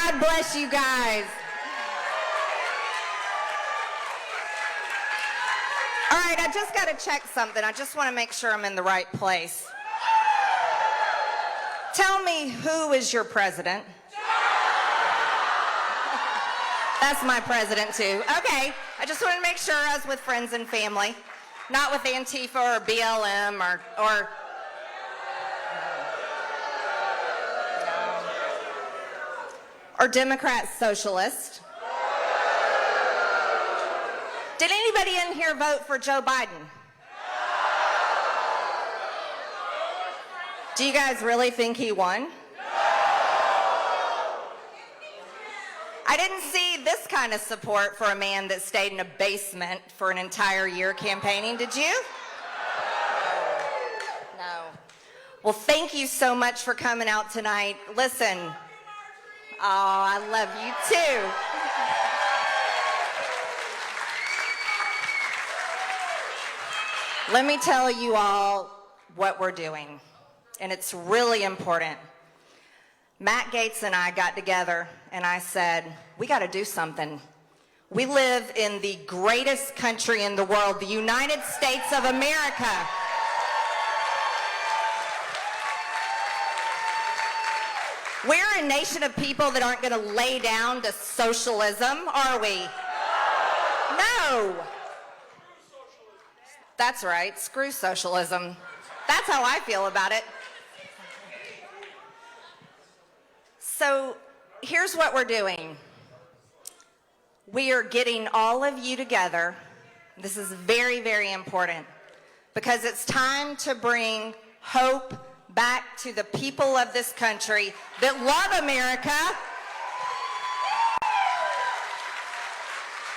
God bless you guys. All right, I just got to check something. I just want to make sure I'm in the right place. Tell me, who is your president? That's my president too. Okay, I just want to make sure I was with friends and family, not with Antifa or BLM or Democrat socialist. Did anybody in here vote for Joe Biden? Do you guys really think he won? I didn't see this kind of support for a man that stayed in a basement for an entire year campaigning, did you? No. Well, thank you so much for coming out tonight. Listen, oh, I love you too. Let me tell you all what we're doing, and it's really important. Matt Gaetz and I got together and I said, we got to do something. We live in the greatest country in the world, the United States of America. We're a nation of people that aren't going to lay down to socialism, are we? No. That's right, screw socialism. That's how I feel about it. So here's what we're doing. We are getting all of you together. This is very, very important because it's time to bring hope back to the people of this country that love America,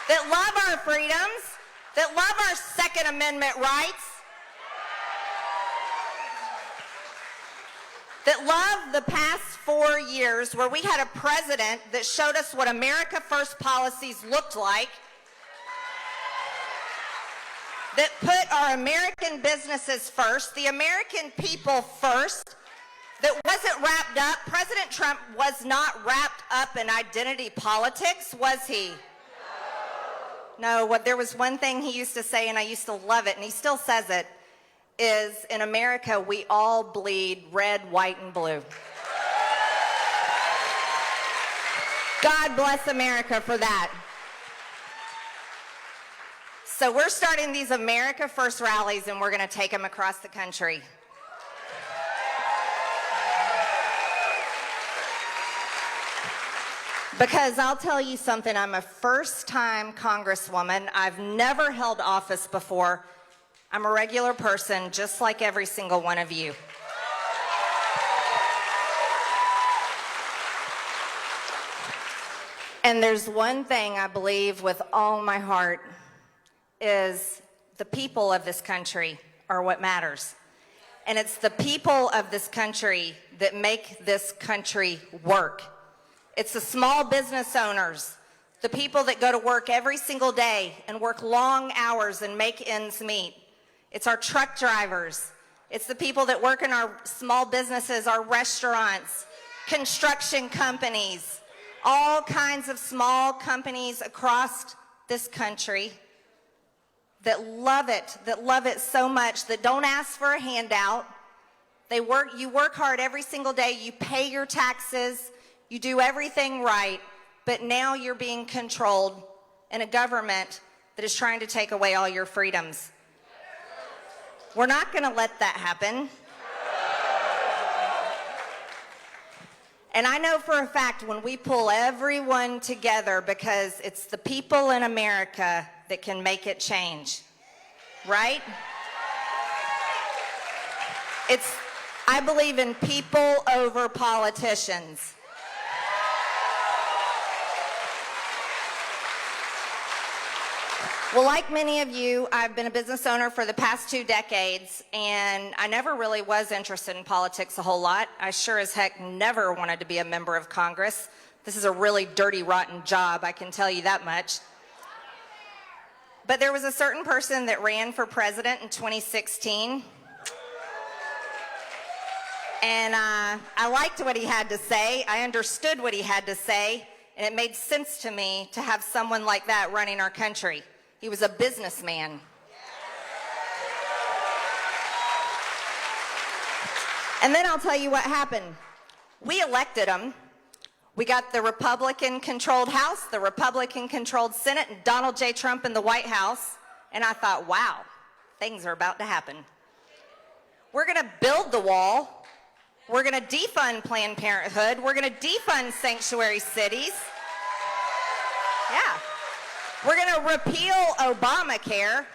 that love our freedoms, that love our Second Amendment rights, that love the past 4 years where we had a president that showed us what America First policies looked like, that put our American businesses first, the American people first, that wasn't wrapped up. President Trump was not wrapped up in identity politics, was he? No, there was one thing he used to say, and I used to love it, and he still says it, is in America, we all bleed red, white, and blue. God bless America for that. So we're starting these America First rallies, and we're going to take them across the country. Because I'll tell you something, I'm a first-time congresswoman. I've never held office before. I'm a regular person, just like every single one of you. And there's one thing I believe with all my heart is the people of this country are what matters. And it's the people of this country that make this country work. It's the small business owners, the people that go to work every single day and work long hours and make ends meet. It's our truck drivers. It's the people that work in our small businesses, our restaurants, construction companies, all kinds of small companies across this country that love it so much, that don't ask for a handout. You work hard every single day, you pay your taxes, you do everything right, but now you're being controlled in a government that is trying to take away all your freedoms. We're not going to let that happen. And I know for a fact when we pull everyone together, because it's the people in America that can make it change, right? I believe in people over politicians. Well, like many of you, I've been a business owner for the past 2 decades, and I never really was interested in politics a whole lot. I sure as heck never wanted to be a member of Congress. This is a really dirty, rotten job, I can tell you that much. But there was a certain person that ran for president in 2016. And I liked what he had to say. I understood what he had to say, and it made sense to me to have someone like that running our country. He was a businessman. And then I'll tell you what happened. We elected him. We got the Republican-controlled House, the Republican-controlled Senate, and Donald J. Trump in the White House. And I thought, wow, things are about to happen. We're going to build the wall. We're going to defund Planned Parenthood. We're going to defund sanctuary cities. Yeah. We're going to repeal Obamacare.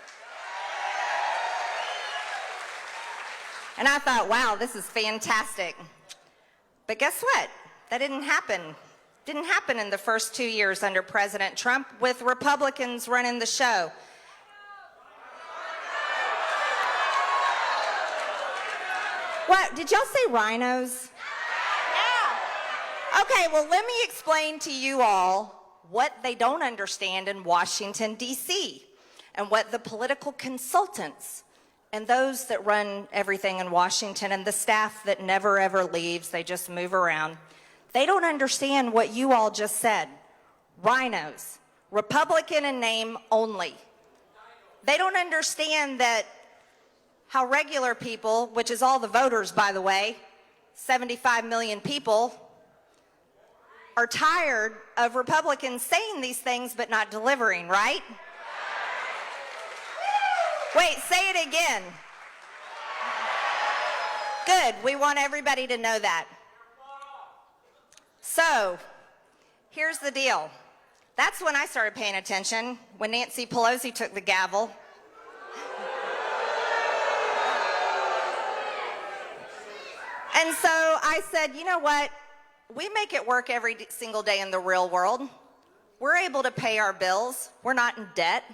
And I thought, wow, this is fantastic. But guess what? That didn't happen. Didn't happen in the first 2 years under President Trump with Republicans running the show. What, did y'all say rhinos? Yeah. Okay, well, let me explain to you all what they don't understand in Washington, D.C., and what the political consultants and those that run everything in Washington and the staff that never ever leaves, they just move around, they don't understand what you all just said. Rhinos, Republican in name only. They don't understand that how regular people, which is all the voters, by the way, 75 million people, are tired of Republicans saying these things but not delivering, right? Wait, say it again. Good, we want everybody to know that. So, here's the deal. That's when I started paying attention, when Nancy Pelosi took the gavel. And so I said, you know what? We make it work every single day in the real world. We're able to pay our bills. We're not in debt.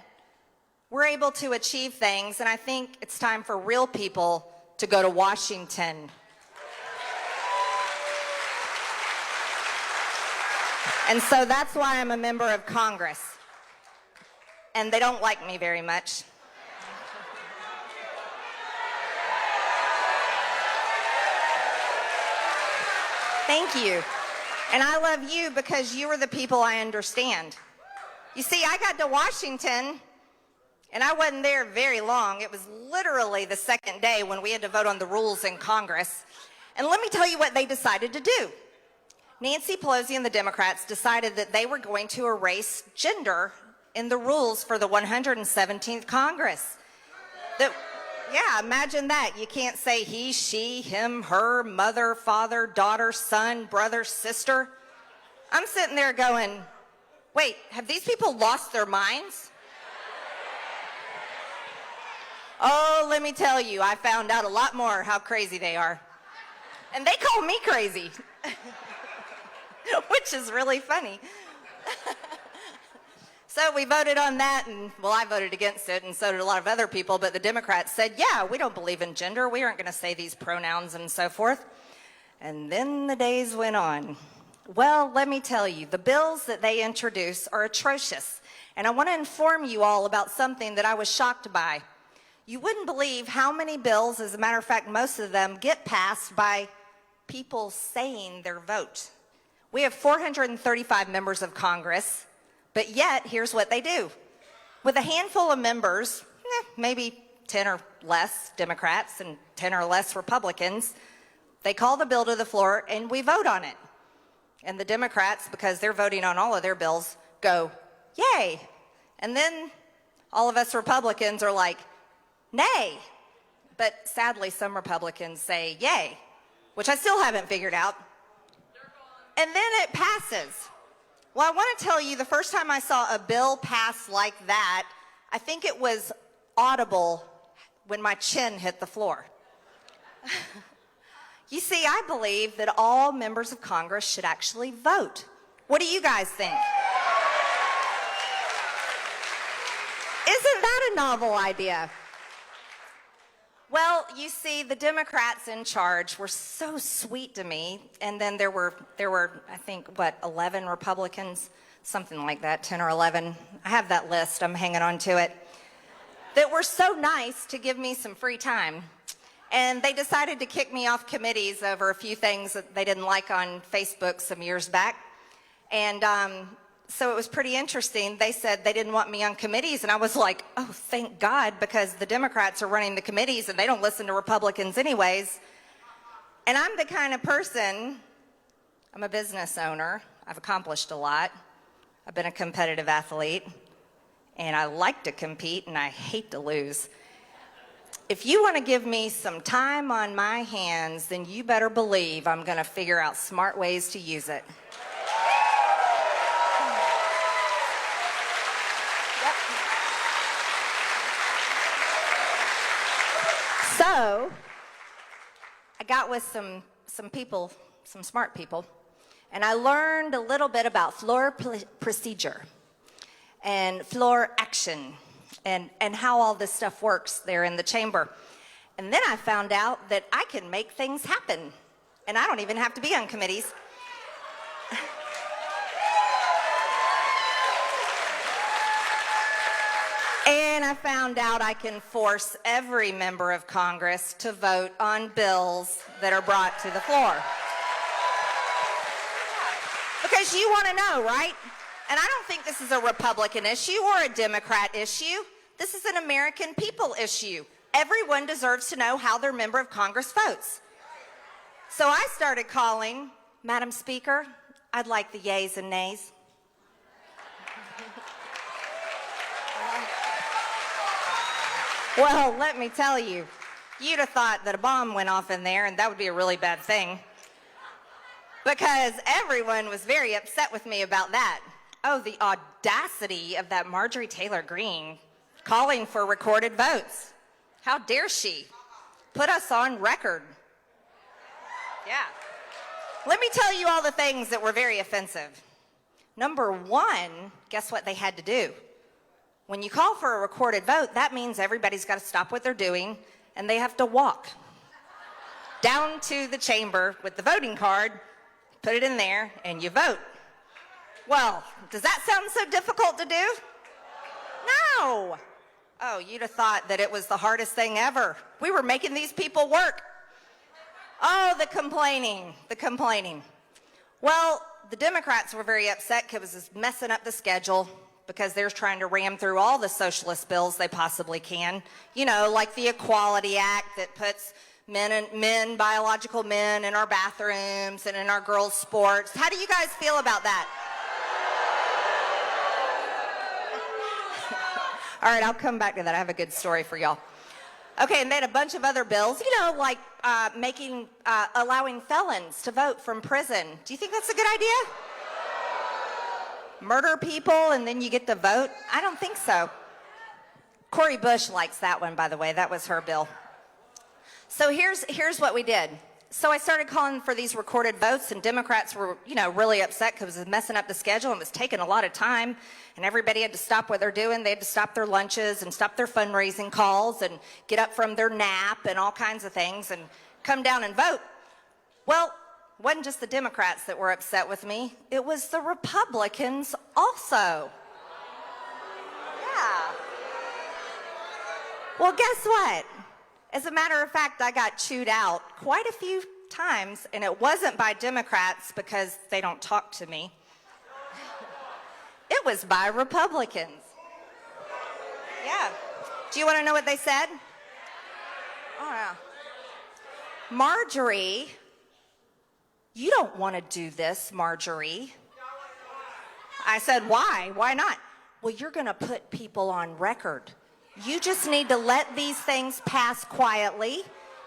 We're able to achieve things, and I think it's time for real people to go to Washington. And so that's why I'm a member of Congress. And they don't like me very much. Thank you. And I love you because you are the people I understand. You see, I got to Washington, and I wasn't there very long. It was literally the second day when we had to vote on the rules in Congress. And let me tell you what they decided to do. Nancy Pelosi and the Democrats decided that they were going to erase gender in the rules for the 117th Congress. Yeah, imagine that. You can't say he, she, him, her, mother, father, daughter, son, brother, sister. I'm sitting there going, wait, have these people lost their minds? Oh, let me tell you, I found out a lot more how crazy they are. And they call me crazy, which is really funny. So we voted on that, and well, I voted against it, and so did a lot of other people, but the Democrats said, yeah, we don't believe in gender. We aren't going to say these pronouns and so forth. And then the days went on. Well, let me tell you, the bills that they introduce are atrocious. And I want to inform you all about something that I was shocked by. You wouldn't believe how many bills, as a matter of fact, most of them get passed by people saying their vote. We have 435 members of Congress. But yet, here's what they do. With a handful of members, maybe 10 or less Democrats and 10 or less Republicans, they call the bill to the floor and we vote on it. And the Democrats, because they're voting on all of their bills, go, yay. And then all of us Republicans are like, nay. But sadly, some Republicans say yay, which I still haven't figured out. And then it passes. Well, I want to tell you, the first time I saw a bill pass like that, I think it was audible when my chin hit the floor. You see, I believe that all members of Congress should actually vote. What do you guys think? Isn't that a novel idea? Well, you see, the Democrats in charge were so sweet to me, and then there were I think, 11 Republicans, something like that, 10 or 11. I have that list, I'm hanging on to it, that were so nice to give me some free time. And they decided to kick me off committees over a few things that they didn't like on Facebook some years back. And so it was pretty interesting. They said they didn't want me on committees, and I was like, oh, thank God, because the Democrats are running the committees, and they don't listen to Republicans anyways. And I'm the kind of person, I'm a business owner. I've accomplished a lot. I've been a competitive athlete, and I like to compete, and I hate to lose. If you want to give me some time on my hands, then you better believe I'm going to figure out smart ways to use it. So, I got with some people, some smart people, and I learned a little bit about floor procedure and floor action and how all this stuff works there in the chamber. And then I found out that I can make things happen, and I don't even have to be on committees. And I found out I can force every member of Congress to vote on bills that are brought to the floor. Because you want to know, right? And I don't think this is a Republican issue or a Democrat issue. This is an American people issue. Everyone deserves to know how their member of Congress votes. So I started calling, Madam Speaker, I'd like the yays and nays. Well, let me tell you, you'd have thought that a bomb went off in there, and that would be a really bad thing. Because everyone was very upset with me about that. Oh, the audacity of that Marjorie Taylor Greene calling for recorded votes. How dare she put us on record? Yeah. Let me tell you all the things that were very offensive. Number one, guess what they had to do? When you call for a recorded vote, that means everybody's got to stop what they're doing, and they have to walk down to the chamber with the voting card, put it in there, and you vote. Well, does that sound so difficult to do? No. Oh, you'd have thought that it was the hardest thing ever. We were making these people work. Oh, the complaining, the complaining. Well, the Democrats were very upset because it was messing up the schedule, because they're trying to ram through all the socialist bills they possibly can. You know, like the Equality Act that puts biological men in our bathrooms and in our girls' sports. How do you guys feel about that? All right, I'll come back to that. I have a good story for y'all. Okay, and they had a bunch of other bills, you know, like allowing felons to vote from prison. Do you think that's a good idea? Murder people and then you get to vote? I don't think so. Cori Bush likes that one, by the way. That was her bill. So here's what we did. So I started calling for these recorded votes, and Democrats were, you know, really upset because it was messing up the schedule and was taking a lot of time, and everybody had to stop what they're doing. They had to stop their lunches and stop their fundraising calls and get up from their nap and all kinds of things and come down and vote. Well, it wasn't just the Democrats that were upset with me. It was the Republicans also. Yeah. Well, guess what? As a matter of fact, I got chewed out quite a few times, and it wasn't by Democrats because they don't talk to me. It was by Republicans. Yeah. Do you want to know what they said? Oh, yeah. Marjorie, you don't want to do this, Marjorie. I said, why? Why not? Well, you're going to put people on record. You just need to let these things pass quietly,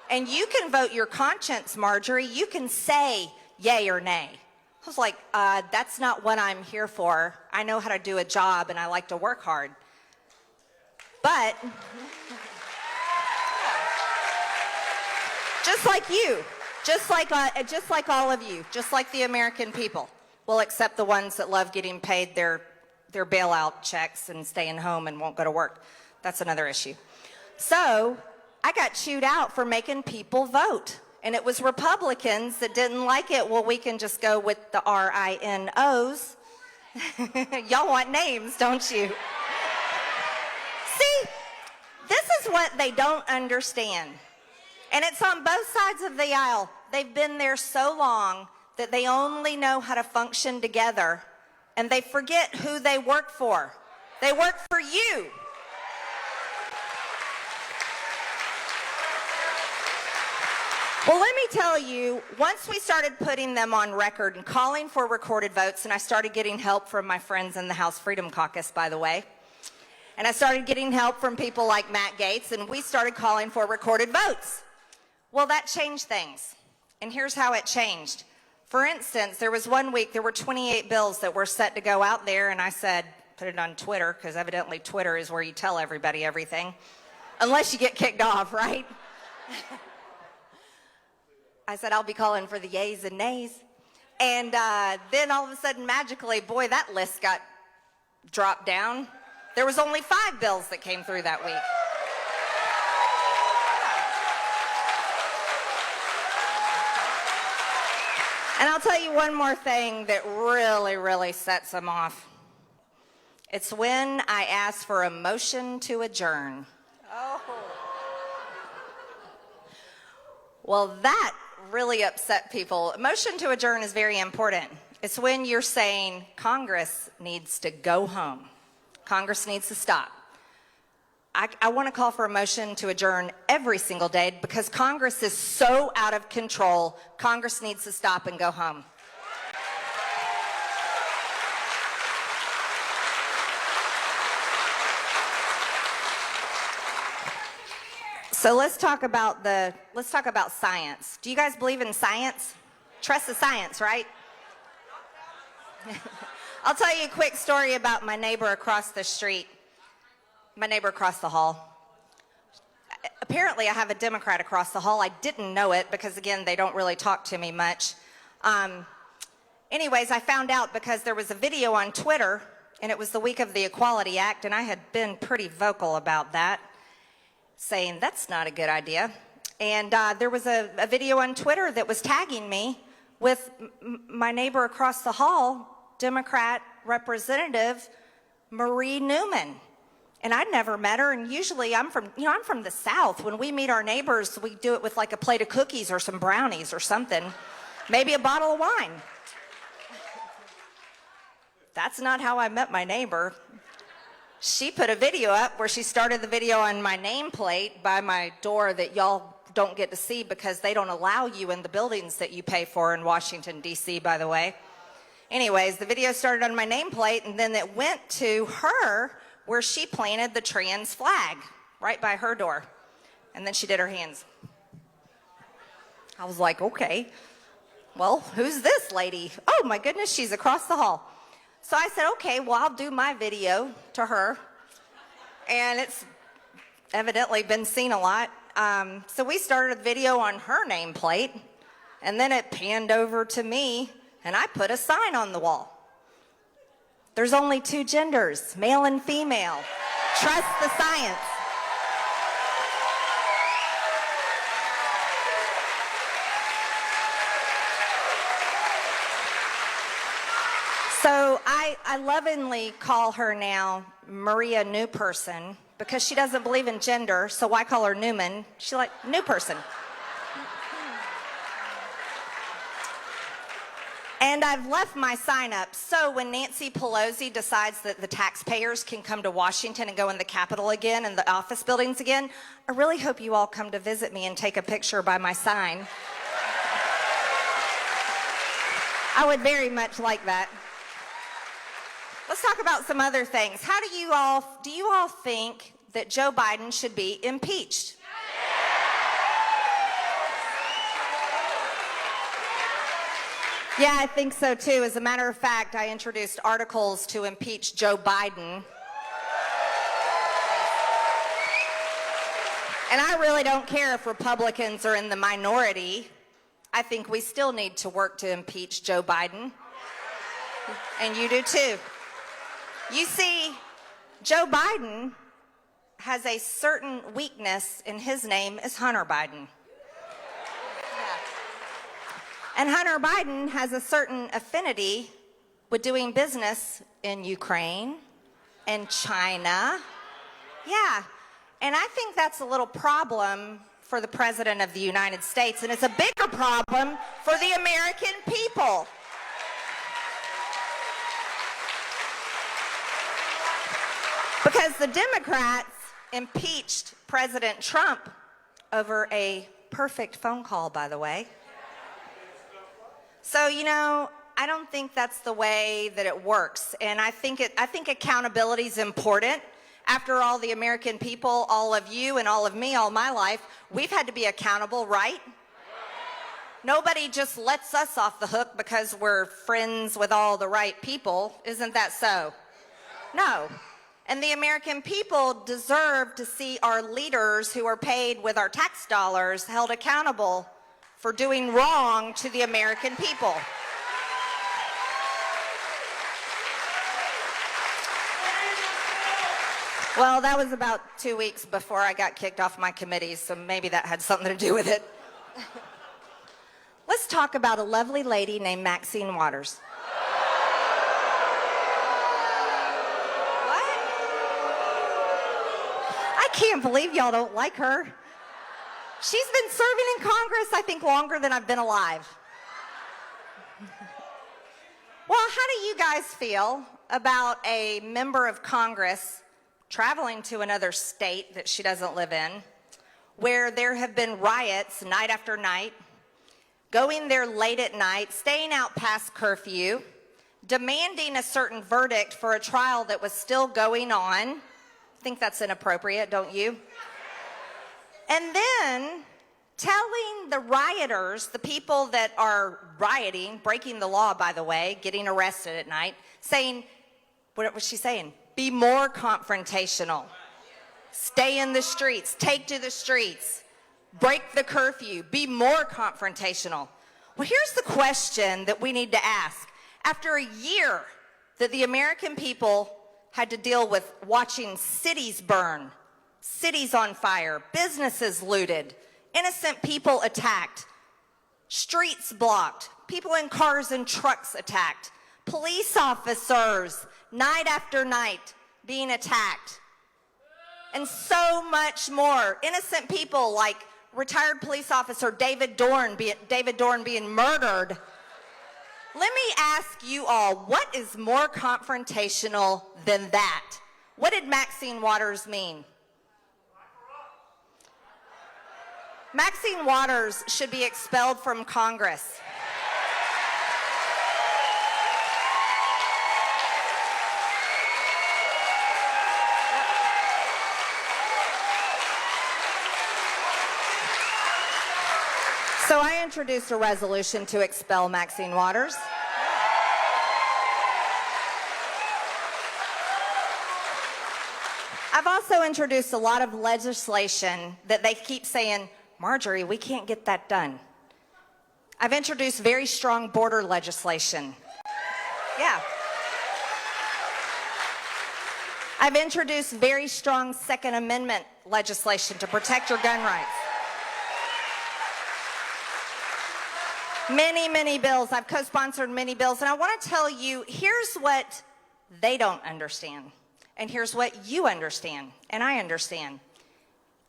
and you can vote your conscience, Marjorie. You can say yay or nay. I was like, that's not what I'm here for. I know how to do a job, and I like to work hard. But just like you, just like all of you, just like the American people, well, except the ones that love getting paid their bailout checks and staying home and won't go to work. That's another issue. So I got chewed out for making people vote. And it was Republicans that didn't like it. Well, we can just go with the RINOs. Y'all want names, don't you? See, this is what they don't understand. And it's on both sides of the aisle. They've been there so long that they only know how to function together, and they forget who they work for. They work for you. Well, let me tell you, once we started putting them on record and calling for recorded votes, and I started getting help from my friends in the House Freedom Caucus, by the way, and I started getting help from people like Matt Gaetz, and we started calling for recorded votes. Well, that changed things, and here's how it changed. For instance, there was one week, there were 28 bills that were set to go out there, and I said, put it on Twitter, because evidently Twitter is where you tell everybody everything, unless you get kicked off, right? I said, I'll be calling for the yays and nays. And then all of a sudden, magically, boy, that list got dropped down. There was only 5 bills that came through that week. And I'll tell you one more thing that really, really sets them off. It's when I ask for a motion to adjourn. Oh. Well, that really upset people. A motion to adjourn is very important. It's when you're saying Congress needs to go home. Congress needs to stop. I want to call for a motion to adjourn every single day because Congress is so out of control. Congress needs to stop and go home. So let's talk about science. Do you guys believe in science? Trust the science, right? I'll tell you a quick story about my neighbor across the street. My neighbor across the hall. Apparently, I have a Democrat across the hall. I didn't know it because, again, they don't really talk to me much. Anyways, I found out because there was a video on Twitter, and it was the week of the Equality Act, and I had been pretty vocal about that, saying that's not a good idea. And there was a video on Twitter that was tagging me with my neighbor across the hall, Democrat Representative Marie Newman. And I'd never met her, and usually I'm from the South. When we meet our neighbors, we do it with like a plate of cookies or some brownies or something, maybe a bottle of wine. That's not how I met my neighbor. She put a video up where she started the video on my nameplate by my door that y'all don't get to see because they don't allow you in the buildings that you pay for in Washington, D.C., by the way. Anyways, the video started on my nameplate, and then it went to her where she planted the trans flag right by her door. And then she did her hands. I was like, okay, well, who's this lady? Oh my goodness, she's across the hall. So I said, okay, well, I'll do my video to her. And it's evidently been seen a lot. So we started a video on her nameplate, and then it panned over to me, and I put a sign on the wall. There's only 2 genders, male and female. Trust the science. So I lovingly call her now Maria New Person because she doesn't believe in gender, so why call her Newman? She's like, new person. And I've left my sign up, so when Nancy Pelosi decides that the taxpayers can come to Washington and go in the Capitol again and the office buildings again, I really hope you all come to visit me and take a picture by my sign. I would very much like that. Let's talk about some other things. Do you all think that Joe Biden should be impeached? Yeah, I think so too. As a matter of fact, I introduced articles to impeach Joe Biden. And I really don't care if Republicans are in the minority. I think we still need to work to impeach Joe Biden. And you do too. You see, Joe Biden has a certain weakness, and his name is Hunter Biden. And Hunter Biden has a certain affinity with doing business in Ukraine and China. Yeah, and I think that's a little problem for the President of the United States, and it's a bigger problem for the American people. Because the Democrats impeached President Trump over a perfect phone call, by the way. So, you know, I don't think that's the way that it works. And I think accountability is important. After all, the American people, all of you and all of me, all my life, we've had to be accountable, right? Nobody just lets us off the hook because we're friends with all the right people. Isn't that so? No. And the American people deserve to see our leaders who are paid with our tax dollars held accountable for doing wrong to the American people. Well, that was about 2 weeks before I got kicked off my committee, so maybe that had something to do with it. Let's talk about a lovely lady named Maxine Waters. I can't believe y'all don't like her. She's been serving in Congress, I think, longer than I've been alive. Well, how do you guys feel about a member of Congress traveling to another state that she doesn't live in, where there have been riots night after night, going there late at night, staying out past curfew, demanding a certain verdict for a trial that was still going on? I think that's inappropriate, don't you? And then telling the rioters, the people that are rioting, breaking the law, by the way, getting arrested at night, saying, what was she saying? Be more confrontational. Stay in the streets. Take to the streets. Break the curfew. Be more confrontational. Well, here's the question that we need to ask. After a year that the American people had to deal with watching cities burn, cities on fire, businesses looted, innocent people attacked, streets blocked, people in cars and trucks attacked, police officers night after night being attacked, and so much more. Innocent people like retired police officer David Dorn being murdered. Let me ask you all, what is more confrontational than that? What did Maxine Waters mean? Maxine Waters should be expelled from Congress. So I introduced a resolution to expel Maxine Waters. I've also introduced a lot of legislation that they keep saying, Marjorie, we can't get that done. I've introduced very strong border legislation. Yeah. I've introduced very strong Second Amendment legislation to protect your gun rights. Many, many bills. I've co-sponsored many bills, and I want to tell you, here's what they don't understand, and here's what you understand, and I understand,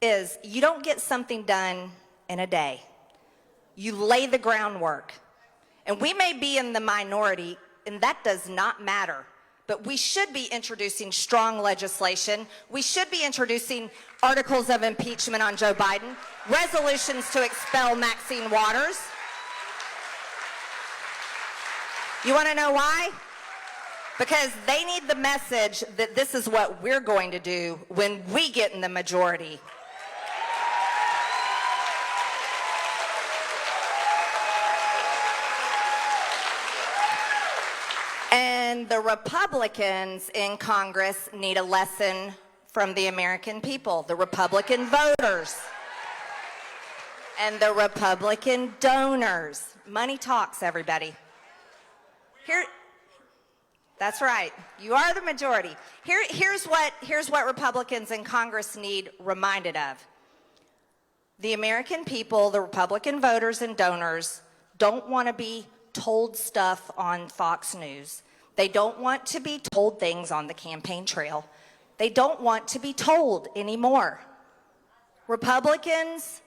is you don't get something done in a day. You lay the groundwork. And we may be in the minority, and that does not matter, but we should be introducing strong legislation. We should be introducing articles of impeachment on Joe Biden, resolutions to expel Maxine Waters. You want to know why? Because they need the message that this is what we're going to do when we get in the majority. And the Republicans in Congress need a lesson from the American people, the Republican voters, and the Republican donors. Money talks, everybody. Here, that's right. You are the majority. Here's what Republicans in Congress need reminded of. The American people, the Republican voters and donors, don't want to be told stuff on Fox News. They don't want to be told things on the campaign trail. They don't want to be told anymore. Republicans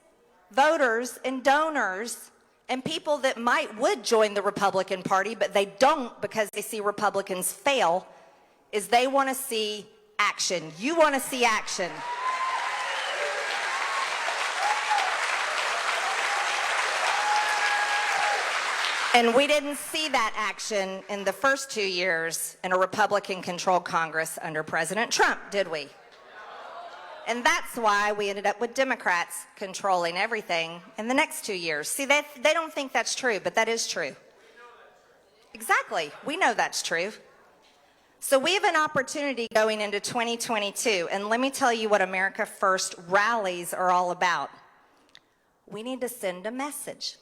voters and donors and people that would join the Republican Party, but they don't because they see Republicans fail, is they want to see action. You want to see action. And we didn't see that action in the first 2 years in a Republican-controlled Congress under President Trump, did we? And that's why we ended up with Democrats controlling everything in the next 2 years. See, they don't think that's true, but that is true. Exactly. We know that's true. So we have an opportunity going into 2022, and let me tell you what America First rallies are all about. We need to send a message.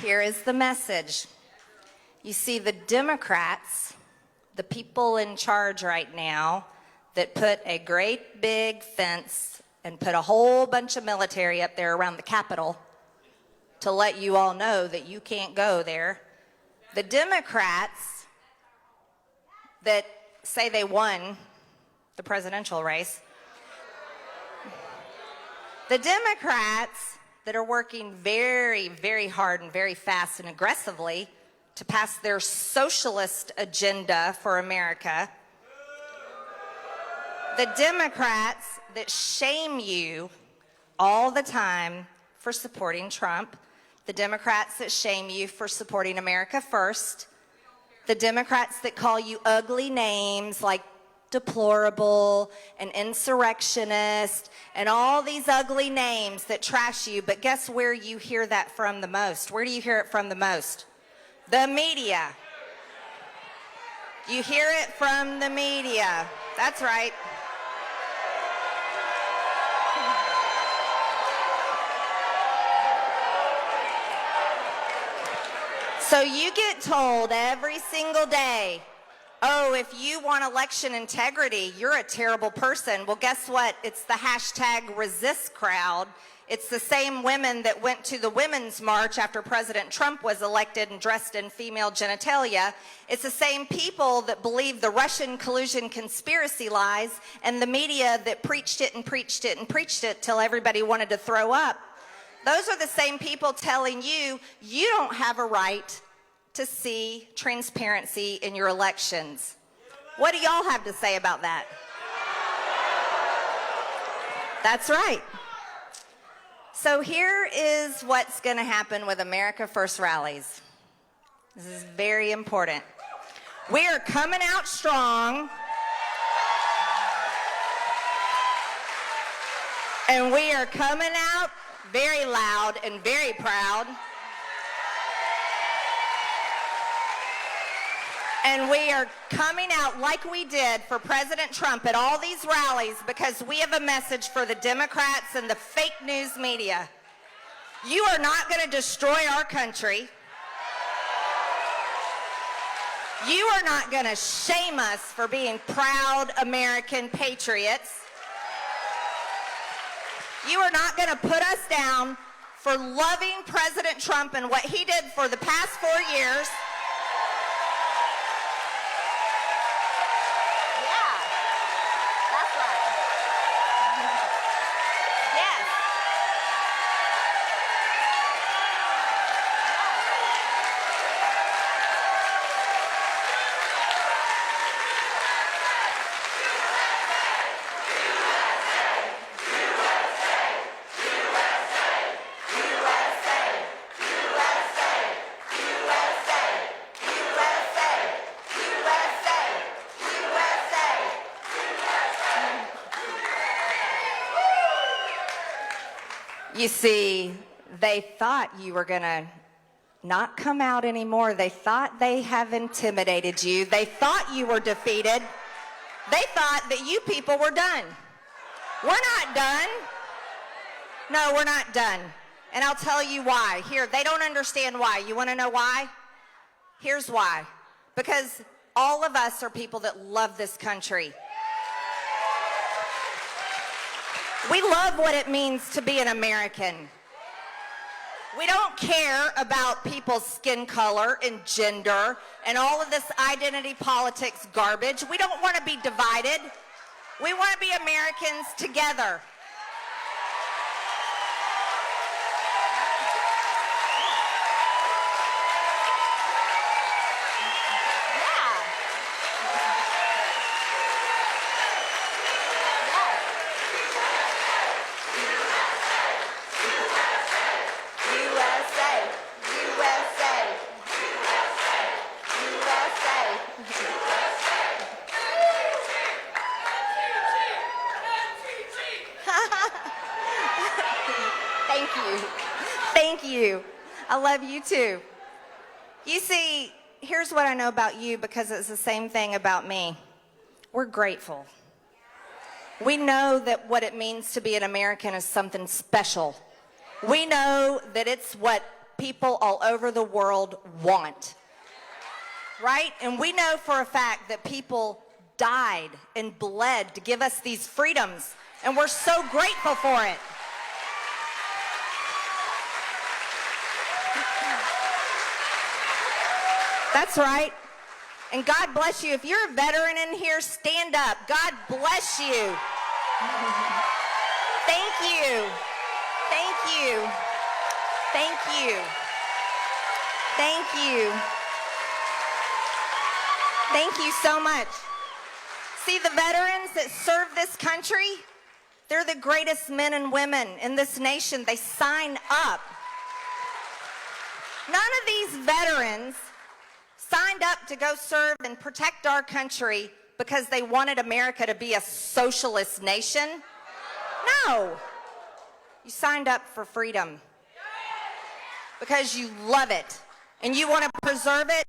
Here is the message. You see, the Democrats, the people in charge right now that put a great big fence and put a whole bunch of military up there around the Capitol to let you all know that you can't go there. The Democrats that say they won the presidential race, the Democrats that are working very, very hard and very fast and aggressively to pass their socialist agenda for America. The Democrats that shame you all the time for supporting Trump. The Democrats that shame you for supporting America First. The Democrats that call you ugly names like deplorable and insurrectionist and all these ugly names that trash you. But guess where you hear that from the most? Where do you hear it from the most? The media. You hear it from the media. That's right. So you get told every single day, oh, if you want election integrity, you're a terrible person. Well, guess what? It's the hashtag resist crowd. It's the same women that went to the Women's March after President Trump was elected and dressed in female genitalia. It's the same people that believe the Russian collusion conspiracy lies and the media that preached it and preached it and preached it till everybody wanted to throw up. Those are the same people telling you, you don't have a right to see transparency in your elections. What do y'all have to say about that? That's right. So here is what's going to happen with America First rallies. This is very important. We are coming out strong. And we are coming out very loud and very proud. And we are coming out like we did for President Trump at all these rallies because we have a message for the Democrats and the fake news media. You are not going to destroy our country. You are not going to shame us for being proud American patriots. You are not going to put us down for loving President Trump and what he did for the past 4 years. You see, they thought you were going to not come out anymore. They thought they have intimidated you. They thought you were defeated. They thought that you people were done. We're not done. No, we're not done. And I'll tell you why. Here, they don't understand why. You want to know why? Here's why. Because all of us are people that love this country. We love what it means to be an American. We don't care about people's skin color and gender and all of this identity politics garbage. We don't want to be divided. We want to be Americans together. you. Thank you. I love you too. You see, here's what I know about you, because it's the same thing about me. We're grateful. We know that what it means to be an American is something special. We know that it's what people all over the world want, right? And we know for a fact that people died and bled to give us these freedoms, and we're so grateful for it. That's right. And God bless you. If you're a veteran in here, stand up. God bless you. Thank you. Thank you. Thank you. Thank you. Thank you so much. See, the veterans that serve this country, they're the greatest men and women in this nation. They sign up. None of these veterans signed up to go serve and protect our country because they wanted America to be a socialist nation. No. You signed up for freedom because you love it and you want to preserve it